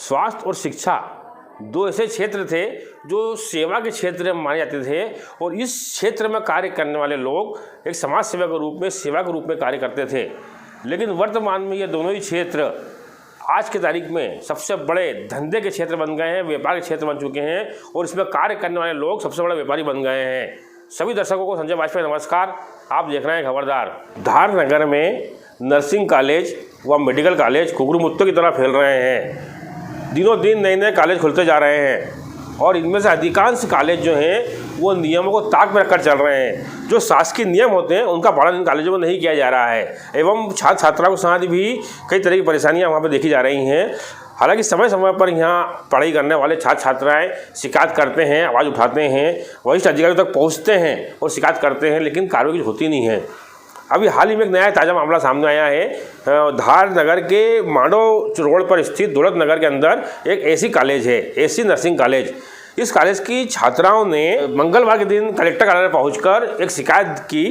स्वास्थ्य और शिक्षा दो ऐसे क्षेत्र थे जो सेवा के क्षेत्र में माने जाते थे और इस क्षेत्र में कार्य करने वाले लोग एक समाज सेवा के रूप में, सेवा के रूप में कार्य करते थे। लेकिन वर्तमान में ये दोनों ही क्षेत्र आज की तारीख में सबसे बड़े धंधे के क्षेत्र बन गए हैं, व्यापार के क्षेत्र बन चुके हैं और इसमें कार्य करने वाले लोग सबसे बड़े व्यापारी बन गए हैं। सभी दर्शकों को संजय वाजपेयी नमस्कार। आप देख रहे हैं खबरदार। धार नगर में नर्सिंग कॉलेज व मेडिकल कॉलेज कुकरू मुत्तों की तरह फैल रहे हैं। दिनों दिन नए नए कॉलेज खुलते जा रहे हैं और इनमें से अधिकांश कॉलेज जो हैं वो नियमों को ताक में रखकर चल रहे हैं। जो शासकीय नियम होते हैं उनका पालन इन कॉलेजों में नहीं किया जा रहा है एवं छात्र छात्राओं के साथ भी कई तरह की परेशानियां वहाँ पर देखी जा रही हैं। हालांकि समय समय पर यहाँ पढ़ाई करने वाले छात्र छात्राएँ शिकायत करते हैं, आवाज़ उठाते हैं, वरिष्ठ अधिकारियों तक पहुँचते हैं और शिकायत करते हैं, लेकिन कार्रवाई होती नहीं है। अभी हाल ही में एक नया ताज़ा मामला सामने आया है। धार नगर के मांडव रोड पर स्थित दौलत नगर के अंदर एक एसी कॉलेज है, एसी नर्सिंग कॉलेज। इस कॉलेज की छात्राओं ने मंगलवार के दिन कलेक्टर कार्यालय पहुंचकर एक शिकायत की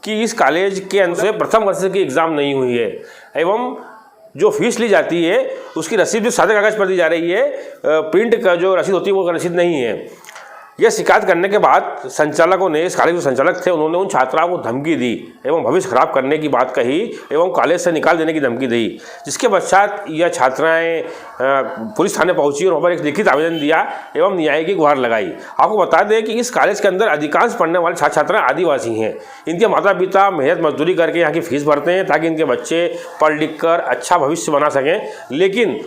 कि इस कॉलेज के अंदर प्रथम वर्ष की एग्ज़ाम नहीं हुई है एवं जो फीस ली जाती है उसकी रसीद भी सादे कागज़ पर दी जा रही है, प्रिंट का जो रसीद होती है वो रसीद नहीं है। यह शिकायत करने के बाद संचालकों ने, इस कॉलेज के संचालक थे, उन्होंने उन छात्राओं को धमकी दी एवं भविष्य खराब करने की बात कही एवं कॉलेज से निकाल देने की धमकी दी, जिसके पश्चात यह छात्राएं पुलिस थाने पहुंची और वहाँ पर एक लिखित आवेदन दिया एवं न्याय की गुहार लगाई। आपको बता दें कि इस कॉलेज के अंदर अधिकांश पढ़ने वाले छात्र छात्राएँ आदिवासी हैं। इनके माता पिता मेहनत मजदूरी करके यहाँ की फीस भरते हैं ताकि इनके बच्चे पढ़ लिख कर अच्छा भविष्य बना सकें। लेकिन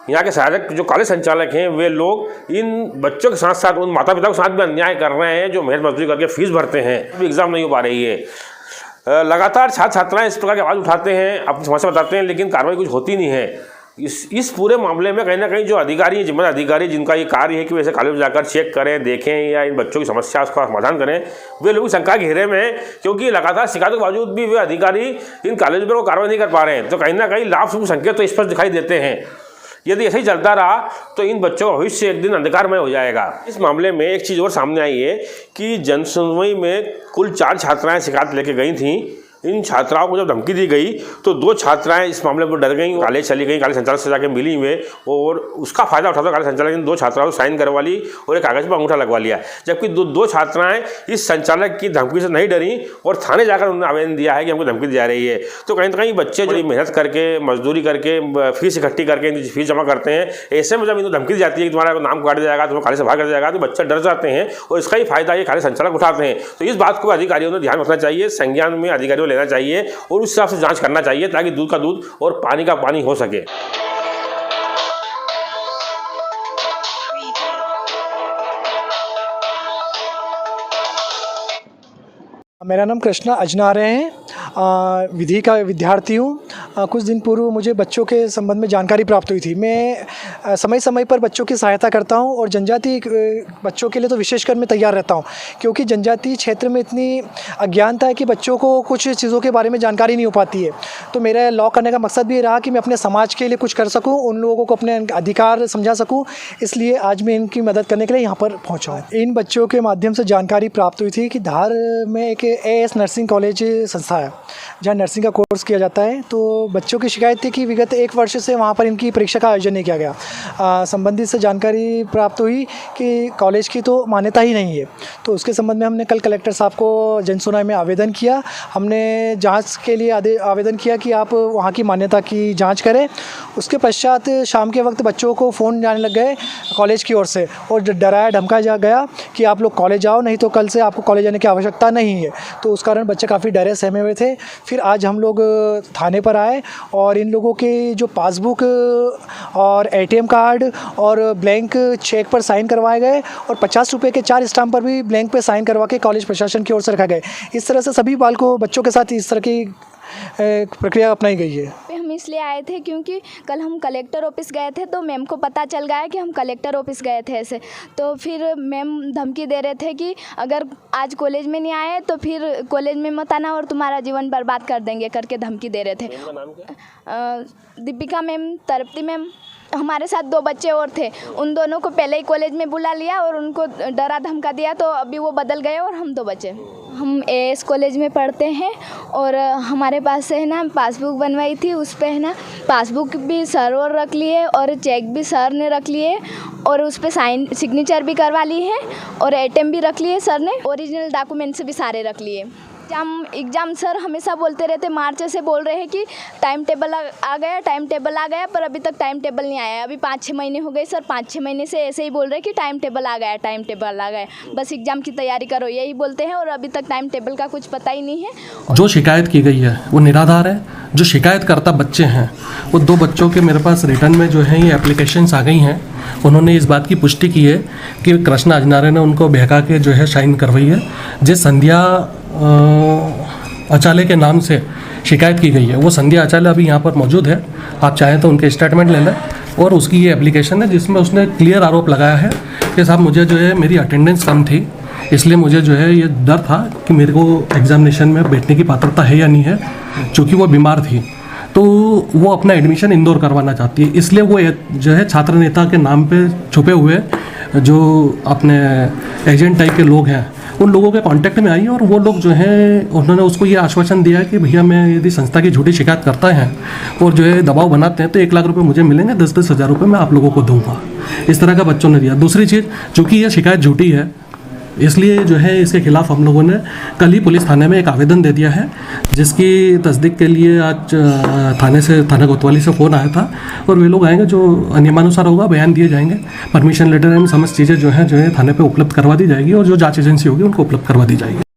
यहाँ के सहायक जो कॉलेज संचालक हैं वे लोग इन बच्चों के साथ साथ उन माता पिता के साथ भी अन्याय कर रहे हैं जो मेहनत मजदूरी करके फीस भरते हैं, अभी एग्ज़ाम नहीं हो पा रही है। लगातार छात्र छात्राएं इस प्रकार की आवाज़ उठाते हैं, अपनी समस्या बताते हैं, लेकिन कार्रवाई कुछ होती नहीं है। इस पूरे मामले में कहीं ना कहीं जो अधिकारी, जिम्मेदार अधिकारी जिनका ये कार्य है कि वैसे कॉलेज में जाकर चेक करें, देखें या इन बच्चों की समस्या उसका समाधान करें, वे लोग शंका के घेरे में हैं क्योंकि लगातार शिकायतों के बावजूद भी वे अधिकारी इन कॉलेज पर कार्रवाई नहीं कर पा रहे हैं। तो कहीं ना कहीं लाभ शुभ संकेत तो स्पष्ट दिखाई देते हैं। यदि ऐसे ही चलता रहा तो इन बच्चों का भविष्य एक दिन अंधकारमय हो जाएगा। इस मामले में एक चीज़ और सामने आई है कि जनसुनवाई में कुल 4 छात्राएं शिकायत लेके गई थीं। इन छात्राओं को जब धमकी दी गई तो 2 छात्राएं इस मामले पर डर गई, कॉलेज चली गई, कॉलेज संचालक से जाकर मिली हुए और उसका फायदा उठाता कॉलेज संचालक ने 2 छात्राओं को साइन करवा ली और एक कागज़ पर अंगूठा लगवा लिया। जबकि दो छात्राएं इस संचालक की धमकी से नहीं डरी और थाने जाकर उन्होंने आवेदन दिया है कि हमको धमकी दी जा रही है। तो कहीं ना कहीं बच्चे जो मेहनत करके, मजदूरी करके, फीस इकट्ठी करके फीस जमा करते हैं, ऐसे में जब इनको धमकी दी जाती है कि तुम्हारा नाम काट दिया जाएगा, तुम्हें कॉलेज से बाहर कर दिया जाएगा, तो बच्चे डर जाते हैं और इसका ही फायदा ये कॉलेज संचालक उठाते हैं। तो इस बात को अधिकारियों ने ध्यान रखना चाहिए, संज्ञान में अधिकारियों को लेना चाहिए और उस हिसाब से जांच करना चाहिए ताकि दूध का दूध और पानी का पानी हो सके। मेरा नाम कृष्णा अजनार है, विधि का विद्यार्थी हूँ। कुछ दिन पूर्व मुझे बच्चों के संबंध में जानकारी प्राप्त हुई थी। मैं समय समय पर बच्चों की सहायता करता हूँ और जनजाति बच्चों के लिए तो विशेषकर मैं तैयार रहता हूँ क्योंकि जनजाति क्षेत्र में इतनी अज्ञानता है कि बच्चों को कुछ चीज़ों के बारे में जानकारी नहीं हो पाती है। तो मेरा लॉ करने का मकसद भी ये रहा कि मैं अपने समाज के लिए कुछ कर सकूँ, उन लोगों को अपने अधिकार समझा सकूँ, इसलिए आज मैं इनकी मदद करने के लिए यहाँ पर पहुँचा हूँ। इन बच्चों के माध्यम से जानकारी प्राप्त हुई थी कि धार में एक AS नर्सिंग कॉलेज संस्था है जहाँ नर्सिंग का कोर्स किया जाता है। तो बच्चों की शिकायत थी कि विगत 1 वर्ष से वहाँ पर इनकी परीक्षा का आयोजन नहीं किया गया। संबंधित से जानकारी प्राप्त हुई कि कॉलेज की तो मान्यता ही नहीं है। तो उसके संबंध में हमने कल कलेक्टर साहब को जनसुनवाई में आवेदन किया। हमने जांच के लिए आवेदन किया कि आप वहाँ की मान्यता की जांच करें। उसके पश्चात शाम के वक्त बच्चों को फ़ोन जाने लग गए कॉलेज की ओर से और डराया धमकाया गया कि आप लोग कॉलेज आओ, नहीं तो कल से आपको कॉलेज आने की आवश्यकता नहीं है। तो उस कारण बच्चे काफ़ी डरे सहमे हुए थे। फिर आज हम लोग थाने पर आए और इन लोगों के जो पासबुक और ATM कार्ड और ब्लैंक चेक पर साइन करवाए गए और 50 रुपये के 4 स्टाम्प पर भी ब्लैंक पे साइन करवा के कॉलेज प्रशासन की ओर से रखा गया। इस तरह से सभी बच्चों के साथ इस तरह की प्रक्रिया अपनाई गई है। हम इसलिए आए थे क्योंकि कल हम कलेक्टर ऑफिस गए थे तो मैम को पता चल गया कि हम कलेक्टर ऑफिस गए थे ऐसे। तो फिर मैम धमकी दे रहे थे कि अगर आज कॉलेज में नहीं आए तो फिर कॉलेज में मत आना और तुम्हारा जीवन बर्बाद कर देंगे करके धमकी दे रहे थे। दीपिका मैम, तरप्ती मैम, हमारे साथ 2 बच्चे और थे। उन दोनों को पहले ही कॉलेज में बुला लिया और उनको डरा धमका दिया, तो अभी वो बदल गए और हम 2 बचे। हम एएस कॉलेज में पढ़ते हैं और हमारे पास से है ना पासबुक बनवाई थी, उस पे है ना पासबुक भी सर और रख लिए और चेक भी सर ने रख लिए और उस पे साइन सिग्नेचर भी करवा ली है और एटीएम भी रख लिए सर ने, ओरिजिनल डॉक्यूमेंट्स भी सारे रख लिए। एग्ज़ाम सर हमेशा बोलते रहते, मार्च से बोल रहे हैं कि टाइम टेबल आ गया, पर अभी तक टाइम टेबल नहीं आया। अभी 5-6 महीने हो गए सर, 5-6 महीने से ऐसे ही बोल रहे हैं कि टाइम टेबल आ गया, बस एग्ज़ाम की तैयारी करो यही बोलते हैं और अभी तक टाइम टेबल का कुछ पता ही नहीं है। जो शिकायत की गई है वो निराधार है। जो शिकायतकर्ता बच्चे हैं वो 2 बच्चों के मेरे पास रिटर्न में जो है ये एप्लीकेशंस आ गई हैं। उन्होंने इस बात की पुष्टि की है कि कृष्णा अजनारे ने उनको बहका के जो है साइन करवाई है। जिस संध्या अचाले के नाम से शिकायत की गई है वो संध्या अचाले अभी यहाँ पर मौजूद है, आप चाहें तो उनके स्टेटमेंट ले लें। और उसकी ये एप्लीकेशन है जिसमें उसने क्लियर आरोप लगाया है कि साहब मुझे जो है मेरी अटेंडेंस कम थी, इसलिए मुझे जो है ये डर था कि मेरे को एग्जामिनेशन में बैठने की पात्रता है या नहीं है, चूँकि वो बीमार थी तो वो अपना एडमिशन इंदौर करवाना चाहती है। इसलिए वो जो है छात्र नेता के नाम पे छुपे हुए जो अपने एजेंट टाइप के लोग हैं उन लोगों के कांटेक्ट में आई और वो लोग जो है उन्होंने उसको ये आश्वासन दिया कि भैया मैं यदि संस्था की झूठी शिकायत करता है और जो है दबाव बनाते हैं तो 1 लाख रुपए मुझे मिलेंगे, 10-10 हज़ार रुपये मैं आप लोगों को दूंगा। इस तरह का बच्चों ने दिया। दूसरी चीज़, चूँकि ये शिकायत झूठी है इसलिए जो है इसके खिलाफ हम लोगों ने कल ही पुलिस थाने में एक आवेदन दे दिया है, जिसकी तस्दीक के लिए आज थाना कोतवाली से फ़ोन आया था और वे लोग आएंगे, जो नियमानुसार होगा बयान दिए जाएंगे, परमिशन लेटर एंड समस्त चीज़ें जो है थाने पे उपलब्ध करवा दी जाएगी और जो जांच एजेंसी होगी उनको उपलब्ध करवा दी जाएगी।